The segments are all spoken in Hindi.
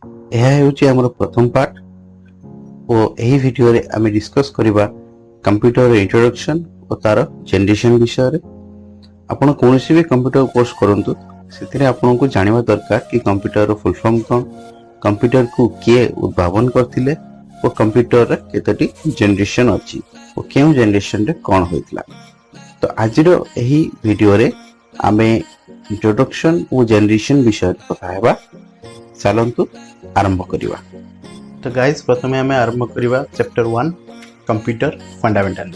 ଏହା ହେଉଛି ଆମର ପ୍ରଥମ ପାର୍ଟ ଓ ଏହି ଭିଡିଓରେ ଆମେ ଡିସ୍କସ୍ କରିବା କମ୍ପ୍ୟୁଟର ଇଣ୍ଟ୍ରୋଡକ୍ସନ୍ ଓ ତାର ଜେନେରେସନ୍ ବିଷୟରେ। ଆପଣ କୌଣସି ବି କମ୍ପ୍ୟୁଟର କୋର୍ସ କରନ୍ତୁ, ସେଥିରେ ଆପଣଙ୍କୁ ଜାଣିବା ଦରକାର କି କମ୍ପ୍ୟୁଟରର ଫୁଲ୍ ଫର୍ମ କ'ଣ, କମ୍ପ୍ୟୁଟରକୁ କିଏ ଉଦ୍ଭାବନ କରିଥିଲେ ଓ କମ୍ପ୍ୟୁଟରରେ କେତୋଟି ଜେନେରେସନ୍ ଅଛି ଓ କେଉଁ ଜେନେରେସନରେ କ'ଣ ହୋଇଥିଲା। ତ ଆଜିର ଏହି ଭିଡିଓରେ ଆମେ ଇଣ୍ଟ୍ରୋଡକ୍ସନ୍ ଓ ଜେନେରେସନ୍ ବିଷୟରେ କଥା ହେବା। ଚାଲନ୍ତୁ ଆରମ୍ଭ କରିବା। तो गाइज प्रथमे आम आरंभ करवा चैप्टर 1 कंप्यूटर फंडामेंटल।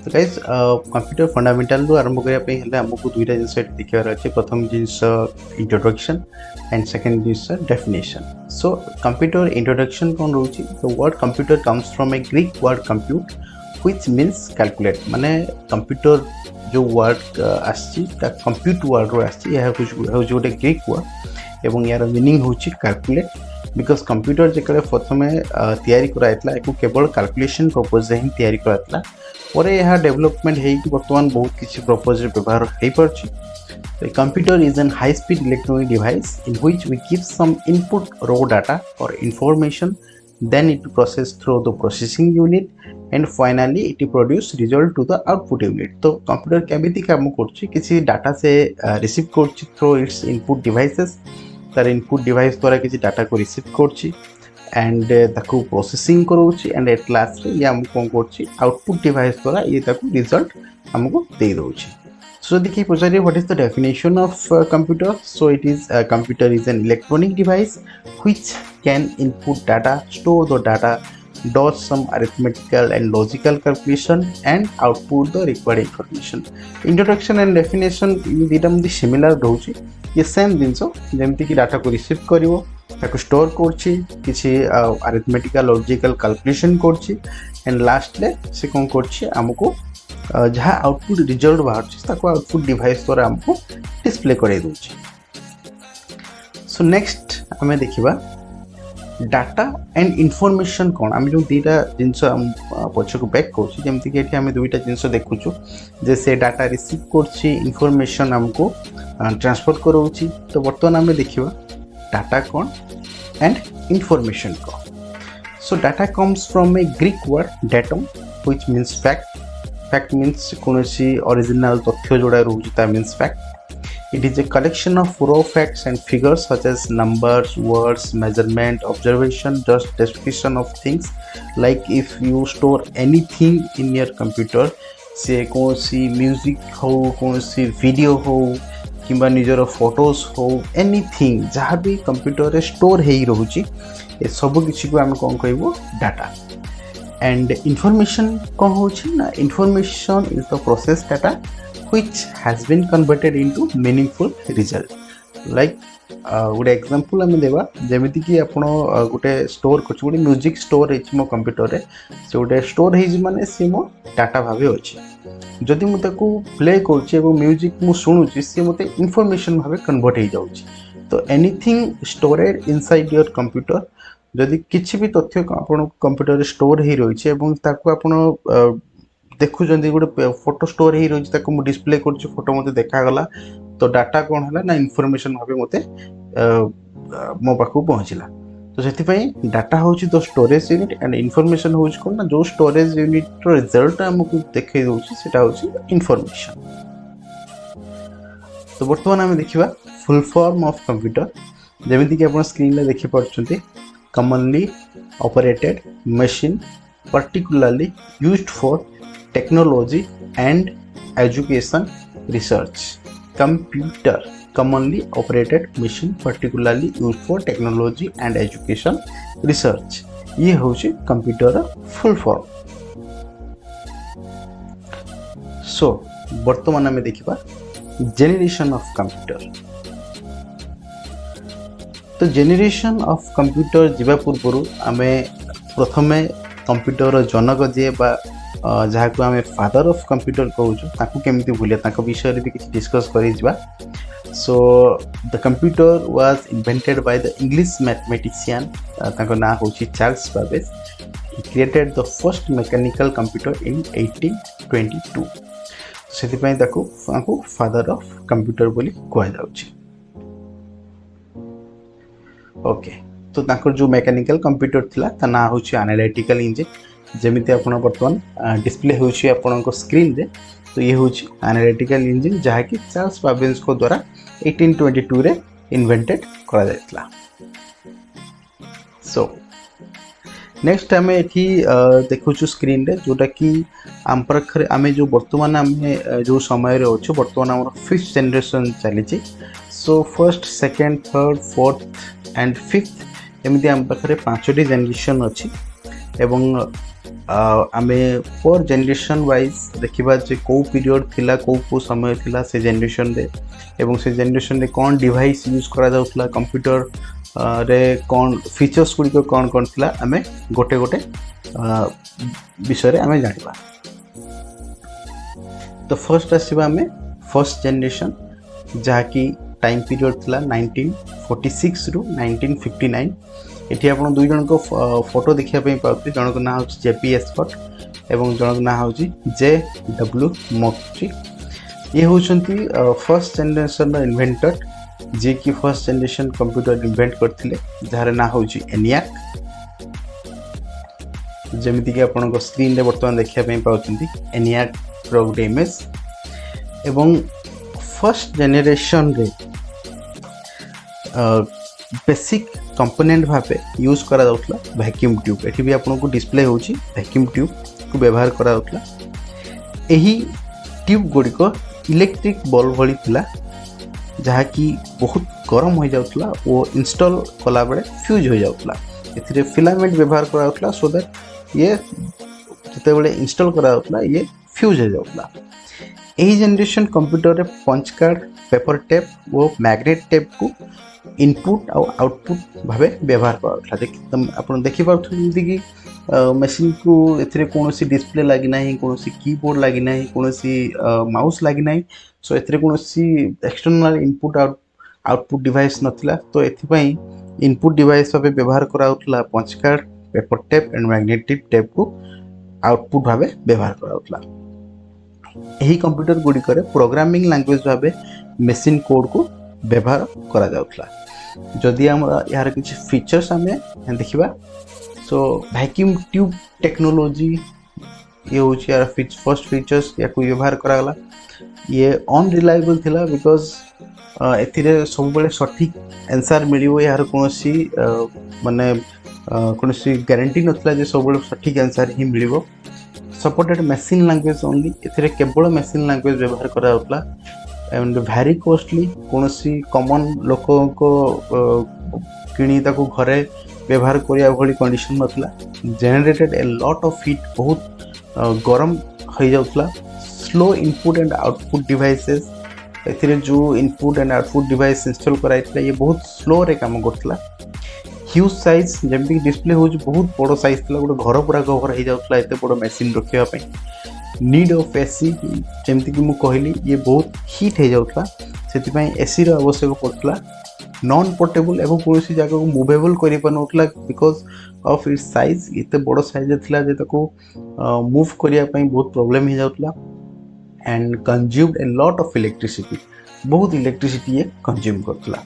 तो गाइज कंप्यूटर फंडामेंटल आरंभ करने आमको दुईटा जिनस देखार अच्छे। प्रथम जिनस इंट्रोडक्शन एंड सेकेंड जिनस डेफिनेशन। सो कंप्यूटर इंट्रोडक्शन कौन रोचे? The word computer comes from a Greek word compute which means calculate. माने कंप्यूटर जो वर्ड आसी कंप्यूट वर्ड रो आसी गोटे ग्रीक वर्ड एवं यार मीनिंग होची कैलकुलेट। बिकज कंप्यूटर जो प्रथम तैयारी कराइला केवल कैलकुलेशन पर्पज हिं तैयारी कराइला। पर यह डेवलपमेंट होगी बर्तमान बहुत किसी पर्पज व्यवहार हो पार्टी। Computer is an high speed electronic device in which we give some input raw data और information, then it process through the processing unit and finally it produce result to the output unit। तो कंप्यूटर केमिति काम करछि? किसी डाटा से रिसीव करछि थ्रू इट्स इनपुट डिवाइसेस। तार इनपुट डिवाइस द्वारा किसी डाटा को रिसीव करछि एंड ताकू प्रोसेसिंग करोछि एंड एट लास्ट रे ये हमको कोन करछि आउटपुट डिवाइस द्वारा ये ताकू रिजल्ट हमको दे दोछि। सो देखिए पचारे what is the definition of computer? So it is computer is an electronic device which can input data, store the data, does some arithmetical and logical calculation and output the required information। Introduction and definition दुईटा मध्य सिमिलर रोचे। ये सेम जिनस जमती कि डाटा को रिसीव करिवो, ताको स्टोर करछि, किछि अरिथमेटिकल लॉजिकल कैलकुलेशन करछि एंड लास्ट ले से कोन करछि हमको जहाँ आउटपुट रिजल्ट बाहर ताको आउटपुट डिवाइस द्वारा हमको डिस्प्ले करे दोछि। सो नेक्स्ट आमे देखिबा डाटा एंड इनफॉरमेशन कौन। आम जो दुईटा जिनस पछ को बैक कर जमती कि आम दुईटा जिनस देखुचु जे से डाटा रिसीव करछि, इनफॉरमेशन हमको ट्रांसफर करोछि। तो बर्तमान आम देखिबा डाटा कौन एंड इनफॉरमेशन कौन। So data comes from a Greek word datum which means fact. Fact means कोनोसी ओरिजिनल तथ्य जोड़ा रोछि ता means fact. It is a collection of raw facts and figures such as numbers, words, measurement, observation, just description of things। Like if you store anything in your computer, से कौन सी म्यूजिक हो, कौन सी वीडियो हो, किंबा निजर फोटोज हो, एनीथिंग जहाँ भी कंप्यूटर रे स्टोर है रोची ये सब किसी को आम कौन कहबो डाटा। एंड इनफॉरमेशन कौन होची ना? Information is the process data which has been converted into meaningful result। like गोटे एग्जांपल आम देवा जमीती कि आपण गोटे स्टोर कर गोटे म्यूजिक स्टोर है मो कंप्यूटर रे, से गोटे स्टोर है माने से मो डाटा भाबे अछि। जदि मु ताको प्ले करछि एवं म्यूजिक मु सुनुछि से मते इंफॉर्मेशन भाबे कन्वर्ट हो जाउछि। तो anything storeyed inside your computer, जदि किछि भी तथ्य आपण कंप्यूटर रे स्टोर हे रहिछि एवं ताको आपण देखु गोटे फोटो स्टोर ही रही ताको डिस्प्ले कर फोटो मते देखा गला, तो डाटा कौन है ना इनफॉरमेशन भाबे मते मो पाखु पहुँचला। तो से डाटा हूँ the storage unit and information हूँ कौन ना जो स्टोरेज यूनिट रिजल्ट आमको देखे सेटा हूँ इनफॉरमेशन। तो बर्तमान आम देखा फुल फॉर्म ऑफ कंप्यूटर जमीती कि आप स्क्रीन में देखी party commonly operated machine particularly used for technology and education research। computer commonly operated machine particularly used for technology and education research। ये होची कंप्यूटर फुल फॉर्म। सो वर्तमान में देखिबा जेनरेशन ऑफ कंप्यूटर। तो जेनरेशन ऑफ कंप्यूटर जीवा पूर्व आमे प्रथमे कंप्यूटर जनक जे बा जहाँ को आम फादर ऑफ कंप्यूटर कहूँ केमी भूलिया विषय भी किसी डिस्कस कर। So the computer was invented by the English mathematician ना हूँ Charles Babbage. He created the first mechanical computer इन 1822। से फादर ऑफ कंप्यूटर बोली कह जाउछि। ओके तो तांकर जो मैकेनिकल कंप्यूटर थिला ता ना होची एनालिटिकल इंजिन जेमिति आपण वर्तमान डिस्प्ले होची आपण स्क्रीन रे तो ये होची एनालिटिकल इंजिन जहा कि चार्ल्स बाबेज को द्वारा 1822 रे इन्वेंटेड करा जायतला। सो नेक्स्ट आम ये देखु स्क्रीन रे जोटा कि आम पाखे आम जो बर्तमान आम जो समय अच्छे बर्तमान आम 5th जनरेशन चली। So first second third fourth and fifth एमती आम पाखे 5टी जनरेशन अच्छी एवं आम पर जनरेशन वाइज देखा जे कौ पीरियड थिला कौ समय थिला से जनरेशन रे एवं से जनरेशन रे कौन डिवाइस यूज करा जाउतला कंप्यूटर रे कौन फीचर्स गुड़िक कौन कौन थिला आमे गोटे गोटे विषय रे आमे जानिबा। तो फर्स्ट आसीबा आमे फर्स्ट जनरेशन जहा कि टाइम पीरियड थिला 1946 रु 1959। एठी आपण दुई जन को फोटो देखिया पई पाउथि जन को ना होछि जेपी एस्कॉट एवं जन को ना होछि जेडब्ल्यू मोक्ट्री। ये होछंती फर्स्ट जनरेशन रो इन्वेंटर जे कि फर्स्ट जनरेशन कंप्यूटर इन्वेंट करथिले जहार ना होछि एनियाक जेमिति कि आपण को स्क्रीन रे वर्तमान देखिया पई पाउछंती एनियाक रो इमेज। एवं फर्स्ट जनरेशन रे बेसिक कंपोनेंट भाबे यूज करा जाउतला वैक्यूम ट्यूब। एठी भी आपण को डिस्प्ले होछि वैक्यूम ट्यूब को व्यवहार करा जाउतला। एही ट्यूब गुडी को इलेक्ट्रिक बल्ब भली थिला जहा कि बहुत गरम हो जाउतला ओ इंस्टॉल कला बेले फ्यूज हो जाउतला। एथिरे फिलामेंट व्यवहार करा जाउतला सो दैट ये जते बेले इंस्टॉल करा जाउतला ये फ्यूज हो जाउतला। एही जनरेशन कंप्यूटर रे पंच कार्ड पेपर टेप और मैग्नेट टेप को इनपुट और आउटपुट भावे व्यवहार करा जाउतला। आपण देखि पाउथुंती कि मशीन को एथिरे कोनोसी डिस्प्ले लागि नाही कोनोसी कीबोर्ड लागि नाही कोनोसी माउस लागि नाही। सो एथिरे कोनोसी एक्सटर्नल इनपुट आउटपुट डिवाइस नथिला तो एथिपई इनपुट डिवाइस भावे व्यवहार करा जाउतला punch card paper tape and magnetic tape को आउटपुट भावे व्यवहार करा जाउतला। एही कंप्यूटर गुडी करे प्रोग्रामिंग लैंग्वेज भावे मशीन कोड को व्यवहार करा जाउतला। जदि हमरा यार किछ फीचर्स हमें देखिबा सो वैक्यूम ट्यूब टेक्नोलॉजी ये होची यार फर्स्ट फीचर्स या को व्यवहार करा गला। ये अनरिलायबल थिला बिकॉज एथिरे सब बेले सठिक आंसर मिलियो यार कोनोसी माने कोनोसी गारंटी नथला जे सब बेले सठिक आंसर ही मिलियो। सपोर्टेड मशीन लैंग्वेज ओनली एथिरे केवल मशीन लैंग्वेज व्यवहार करा होतला एंड वेरी कॉस्टली कोनोसी कॉमन लोकों को किणी ताको घरे व्यवहार करिया भली कंडीशन नथला। Generated a lot of heat बहुत गरम हो जाउतला। Slow input and output devices एथिरे जो input and output device install कराइतला ये बहुत स्लो रे काम करतला। ह्यूज साइज जेमती डिस्प्ले हो बहुत बड़ साइज थला गोटे घर पूरा कवर हो जाउतला एते बड़ मशीन रखिया पई। नीड ऑफ एसी जेमती कि मु कहली ये बहुत हीट हो जाउतला सेति पई एसी रो आवश्यक पड़तला। नॉन पोर्टेबल एवं कोनोसी जगह को मूवेबल करि पनोतला बिकॉज ऑफ इट्स साइज एते बड़ साइज थिला जे ताको मूव करिया पई बहुत प्रॉब्लम हो जाउतला and consumed a lot of electricity बहुत इलेक्ट्रिसिटी ये कंज्यूम करतला।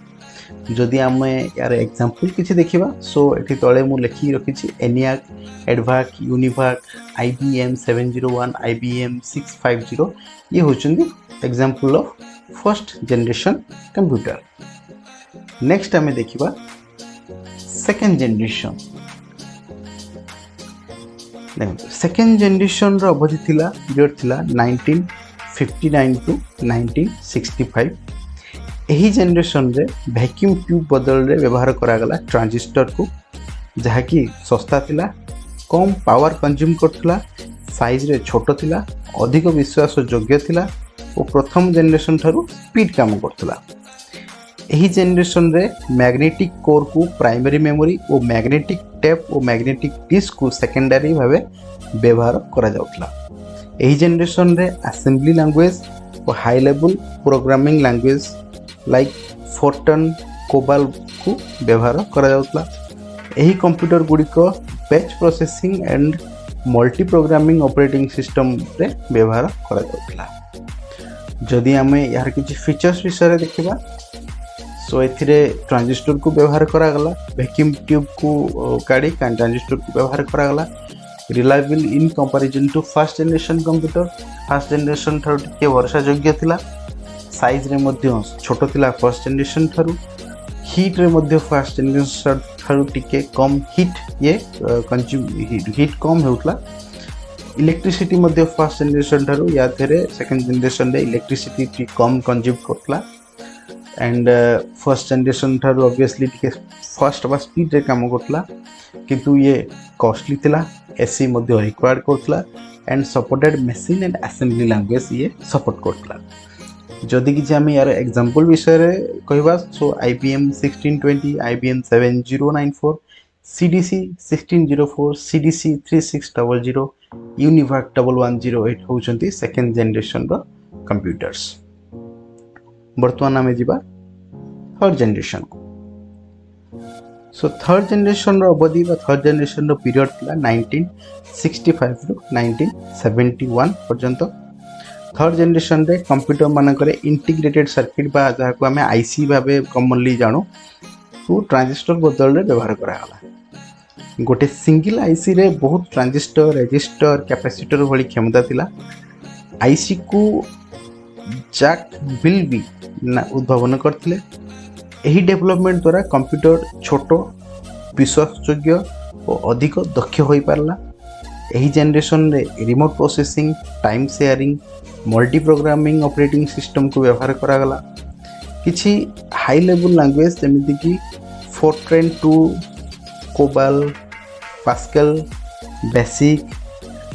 जदि आम यार एग्जांपल किछि देखिबा सो एठी तळे मु लिखि रखिछि ENIAC EDVAC UNIVAC IBM 701 IBM 650 ये होचंदी example of first generation computer. Next आम देखिबा सेकंड जनरेशन। सेकंड जनरेशन रो अवधि थिला पीरियड थिला 1959 टू 1965। एही जनरेशन रे वैक्यूम ट्यूब बदल रे व्यवहार करा गला ट्रांजिस्टर को जहा कि सस्ता थिला कम पावर कंज्यूम करथला साइज रे छोटो थिला अधिक विश्वास योग्य थिला और प्रथम जनरेशन थारु स्पीड काम करथला। एही जनरेशन रे मैग्नेटिक कोर को प्राइमरी मेमोरी और मैग्नेटिक टेप और मैग्नेटिक डिस्क को सेकेंडरी भावे व्यवहार करा जाउतला। एही जनरेशन रे असेंबली लैंग्वेज और high level programming language like Fortran COBOL को व्यवहार करा जाउतला। एही कंप्यूटर गुडी को batch processing and multiprogramming operating system रे व्यवहार करा जाउतला। जदि आमे यार किछि फीचर्स विषय देखिबा सो एथिरे ट्रांजिस्टर को व्यवहार करागला वैक्यूम ट्यूब को काढ़ी ट्रांजिस्टर को व्यवहार करागला reliable in comparison to first generation computer first generation ठारू टिके वर्षा योग्य थिला साइज रे मध्य छोटो थिला फर्स्ट जनरेशन ठारू हीट रे मध्य फर्स्ट जनरेशन ठारू टिके कम हीट ये कंज्यूम हीट कम हेउतला इलेक्ट्रिसिटी मध्य फर्स्ट जनरेशन ठारू या थेरे सेकंड जनरेशन रे इलेक्ट्रिसिटी कम कंज्यूम करतला एंड फर्स्ट जनरेशन ठारू ऑब्वियसली टिके फास्ट बा स्पीड रे काम करतला किंतु ये कॉस्टली थिला AC Madhya required Kartala and supported machine and assembly language ये सपोर्ट करतला जदि कि आम यार एग्जांपल विषय रे कहबा सो IBM 1620 IBM 7094 CDC 1604 CDC 3600 UNIVAC 1108 होउचंती second generation रो कंप्यूटर्स वर्तमान आमे जिबा थर्ड जनरेशन को सो थर्ड जनरेशन रो अवधि बा थर्ड जनरेशन रो पीरियड थिला 1965 रो 1971 पर्यंत थर्ड जनरेशन रे कंप्यूटर मानकरे इंटीग्रेटेड सर्किट बा जहा को हमें आईसी भाबे कॉमनली जानो तो ट्रांजिस्टर बदल रे व्यवहार करा गला गोटे सिंगल आईसी रे बहुत ट्रांजिस्टर रेजिस्टर कैपेसिटर भली क्षमता थिला आईसी को जैक बिल्बी उद्भावन करथिले एही डेवलपमेंट द्वारा कंप्यूटर छोटो विश्वासयोग्य और अधिक दक्ष होई पारला एही जनरेशन रे remote processing time sharing multi programming operating system को व्यवहार करा गला किछि हाई लेवल लैंग्वेज जेमिति कि Fortran 2 COBOL Pascal BASIC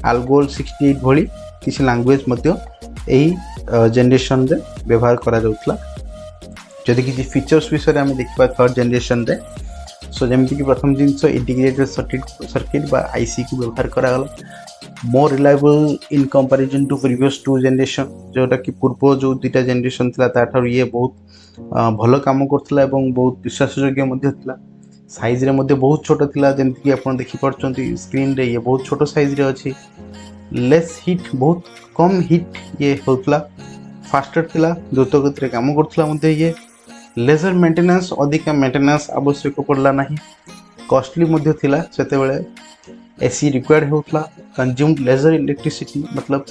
ALGOL 68 भली किछि लैंग्वेज मध्य एही जनरेशन रे व्यवहार करा जाउतला जदि किछि फीचर्स विषय आम देखा थर्ड जनरेशन रे सो जेमिति कि प्रथम जिनस इंटीग्रेटेड सर्किट बा आईसी को व्यवहार करा गला more reliable in comparison to previous two generation जोटा कि पूर्व जो दुटा जनरेशन थिला ताठार ये बहुत भलो काम करथिला एवं बहुत विश्वासयोग्य मध्य थिला साइज रे मध्य बहुत छोटो थिला जेमिति कि आपण देखि परचंती स्क्रीन रे ये बहुत छोटो साइज रे अछि लेस हीट बहुत कम हीट ये होतला फास्टर थिला द्रुत गति रे काम करथिला मध्य ये लेजर मेंटेनेंस अधिक मेंटेनेंस आवश्यक पड़ला नहीं कॉस्टली मध्य थिला सेते बेले एसी रिक्वायर्ड होतला कंज्यूम्ड लेजर इलेक्ट्रिसिटी मतलब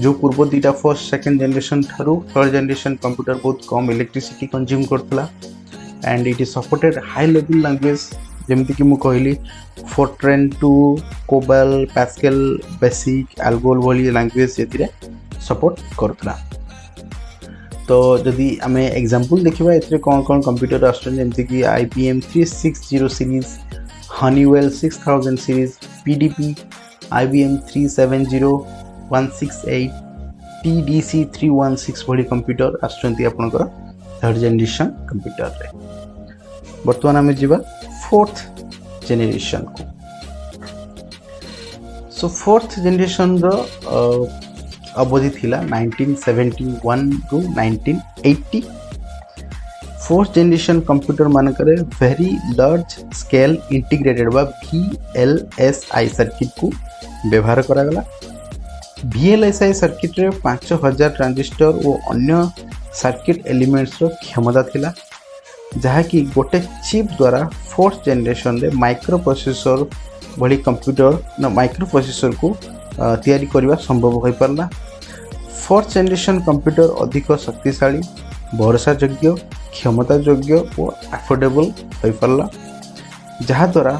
जो पूर्व दुटा फर्स्ट सेकंड जनरेशन ठारू थर्ड जनरेशन कंप्यूटर बहुत कम इलेक्ट्रिसिटी कंज्यूम करतला and it is supported high level language जेमति कि मु कहली Fortran 2 COBOL Pascal BASIC ALGOL भली लैंग्वेज एथिरे सपोर्ट करतला तो जदि आमे एग्जांपल देखिबा एथिरे कोन कोन कंप्यूटर आछन जेमति कि IBM 360 series Honeywell 6000 series, PDP, IBM 370, 168, TDC 316 भली कंप्यूटर आछंती आपनकर थर्ड जनरेशन कंप्यूटर रे वर्तमान आमे जिबा फोर्थ जनरेशन को सो फोर्थ जनरेशन रो अवधि थिला 1971 टू 1980 फोर्थ जनरेशन कंप्यूटर मानकरे वेरी लार्ज स्केल इंटीग्रेटेड बा VLSI सर्किट को व्यवहार करा गला VLSI सर्किट रे 5000 ट्रांजिस्टर और अन्य सर्किट एलिमेंट्स रो क्षमता थिला जहा कि गोटे चिप द्वारा फोर्थ जनरेशन रे माइक्रो प्रोसेसर भली कंप्यूटर ना माइक्रो प्रोसेसर को तैयारी करबा संभव होई परला फोर्थ जनरेशन कंप्यूटर अधिक शक्तिशाली भरोसा योग्य क्षमता योग्य और अफोर्डेबल हो पारला जहाँ द्वारा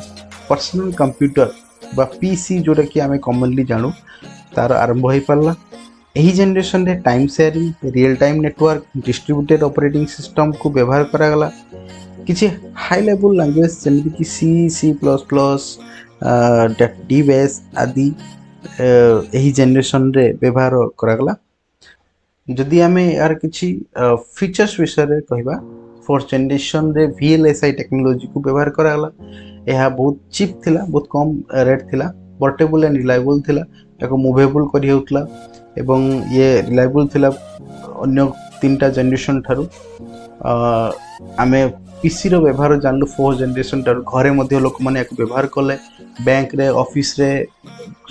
पर्सनल कंप्यूटर बा पीसी जोटा कि आमे कॉमनली जानू तार आरंभ हो पारला एही जनरेशन रे time sharing real time network distributed operating system को व्यवहार करा गला किछि हाई लेवल लैंग्वेज जेमिति कि C++ DBase आदि एही जनरेशन रे व्यवहार करा गला जदि आमे यार किछि फीचर्स विषय रे कहबा फोर्थ जनरेशन रे VLSI टेक्नोलॉजी को व्यवहार करा गला एहा बहुत चीप थिला बहुत कम रेट थिला पोर्टेबल एंड रिलायबल थिला एको मूवेबल करि होतला एवं ये रिलायबल थिला अन्य तीनटा जनरेशन थारु आमे पीसी रो व्यवहार जानलु फोर्थ जनरेशन थारु घरे मध्ये लोक माने एको व्यवहार करले बैंक रे ऑफिस रे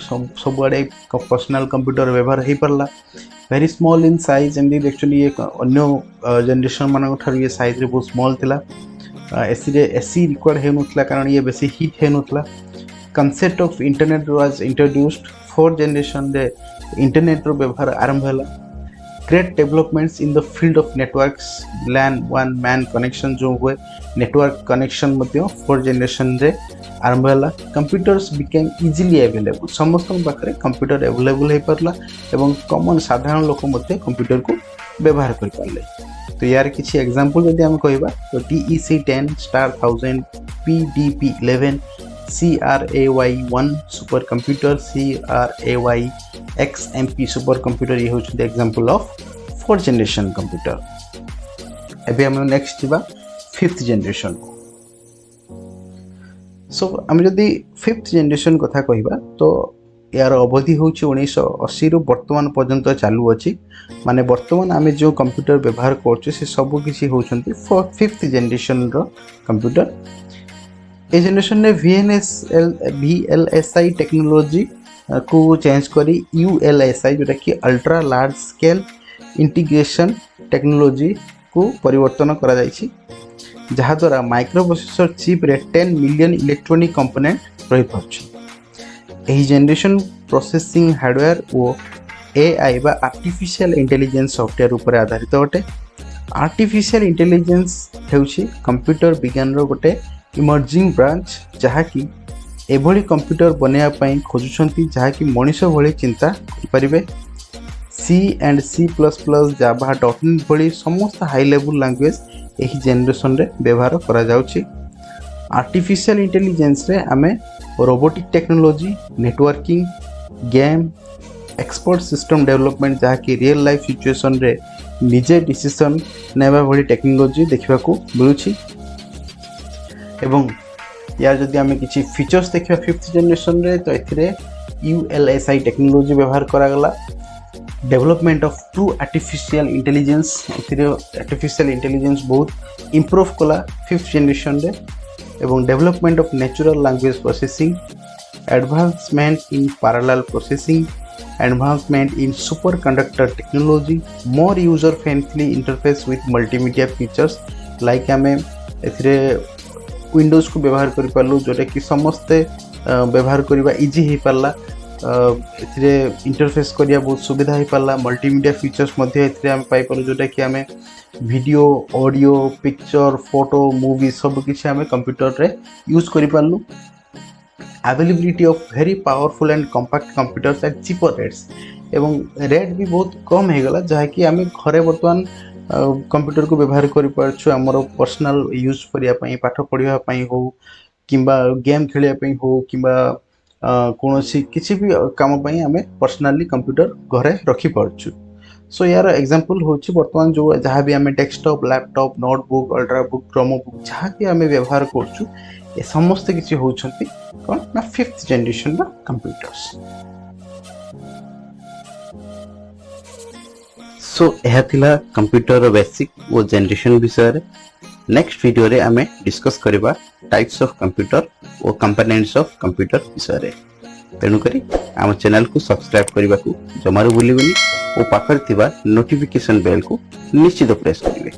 सब आड़े पर्सनल कंप्यूटर व्यवहार हो पारला वेरी स्मॉल इन साइज एमदी एक्चुअली ये अन्य जनरेशन मान ये साइज रे बहुत स्मॉल थिला एसी रे एसी रिक्वायर्ड हे नथला कारण ये बेसी हीट हे नथला concept of internet was introduced 4th generation रे इंटरनेट रो व्यवहार आरंभ होला great developments in the field of networks LAN one man connection जो हुए network connection मध्य 4th generation रे आरंभ होला computers became easily available समस्त पाखरे कंप्यूटर अवेलेबल हे परला एवं कॉमन साधारण लोक मध्य कंप्यूटर को व्यवहार कर पाले तो यार किछि एग्जांपल जदि हम कहबा तो TEC10 star 1000 PDP 11 CRAY1 super computer CRAY XMP super computer ये होछ example of 4th generation computer एबे हम नेक्स्ट जीवा 5th जनरेशन सो हम जदि 5th जनरेशन कथा कहबा तो यार अवधि होछि 1980 रु वर्तमान पर्यंत चालू अछि माने वर्तमान आमे जो कंप्यूटर व्यवहार करछु से सब किछि होछंती 5th जनरेशन रो कंप्यूटर ए जनरेशन ने VLSI टेक्नोलॉजी को चेंज करी ULSI जोटा कि ultra large scale integration technology को परिवर्तन करा जायछि जहा द्वारा माइक्रो प्रोसेसर चिप रे 10 मिलियन इलेक्ट्रॉनिक कंपोनेंट रही परछि एही जनरेशन प्रोसेसिंग हार्डवेयर ओ AI बा आर्टिफिशियल इंटेलिजेंस सॉफ्टवेयर ऊपर आधारित अटे आर्टिफिशियल इंटेलिजेंस हेउछि कंप्यूटर विज्ञान रो गोटे इमर्जिंग ब्रांच जहा कि एभली कंप्यूटर बनैया पई खोजुछंती जहा कि मनुष्य भली चिंता करिवे C and C++ Java .NET भली समस्त हाई लेवल लैंग्वेज एही जनरेशन रे व्यवहार करा जाउछि आर्टिफिशियल इंटेलिजेंस रे आमे robotic technology networking game expert system development जहा कि रियल लाइफ सिचुएशन रे निजे डिसीजन नेबा भली टेक्नोलॉजी देखिबा को मिलुछि एवं यार जदि आमे किछि फीचर्स देखिबा 5th जनरेशन रे तो एथिरे ULSI टेक्नोलॉजी व्यवहार करा गला development of true artificial intelligence एथिरे आर्टिफिशियल इंटेलिजेंस बहुत इंप्रूव कला 5th जनरेशन रे एवं development of natural language processing advancement in parallel processing advancement in superconductor technology more user friendly interface with multimedia features like आमे एथिरे विंडोज को व्यवहार करि पारलु जोटा कि समस्त व्यवहार करबा इजी हे पारला एथिरे इंटरफेस करिया बहुत सुविधा हे पारला मल्टीमीडिया फीचर्स मध्ये एथिरे हम पाई पारलु जोटा कि हमें video audio picture photo movie सब किछ हमें कंप्यूटर रे यूज करि पारलु availability of very powerful and compact computers at cheaper rates एवं रेट भी बहुत कम हे गला जहा कि हमें घरे वर्तमान कंप्यूटर को व्यवहार करि पारछु हमर पर्सनल यूज करिया पई पाठ पढिया पई हो किबा गेम खेलिया पई हो किबा कोनोसी किछि भी काम पई हमें पर्सनली कंप्यूटर घरे रखि पारछु सो यार एग्जांपल होछि वर्तमान जो जहा भी हमें डेस्कटॉप लैपटॉप नोटबुक अल्ट्राबुक क्रोमोबुक जहा कि हमें व्यवहार करछु ए समस्त किछि होछंती कोन ना 5th जनरेशन बा कंप्यूटर्स सो यह थिला कंप्यूटर बेसिक वो जनरेशन विषय रे नेक्स्ट वीडियो रे आमे डिस्कस करबा टाइप्स ऑफ कंप्यूटर और कंपोनेंट्स ऑफ कंप्यूटर विषय रे तेनु करी आम चैनल को सब्सक्राइब करबा को जमारो भूलिबनी और पाखर थिबा नोटिफिकेशन बेल को निश्चित प्रेस करिवे।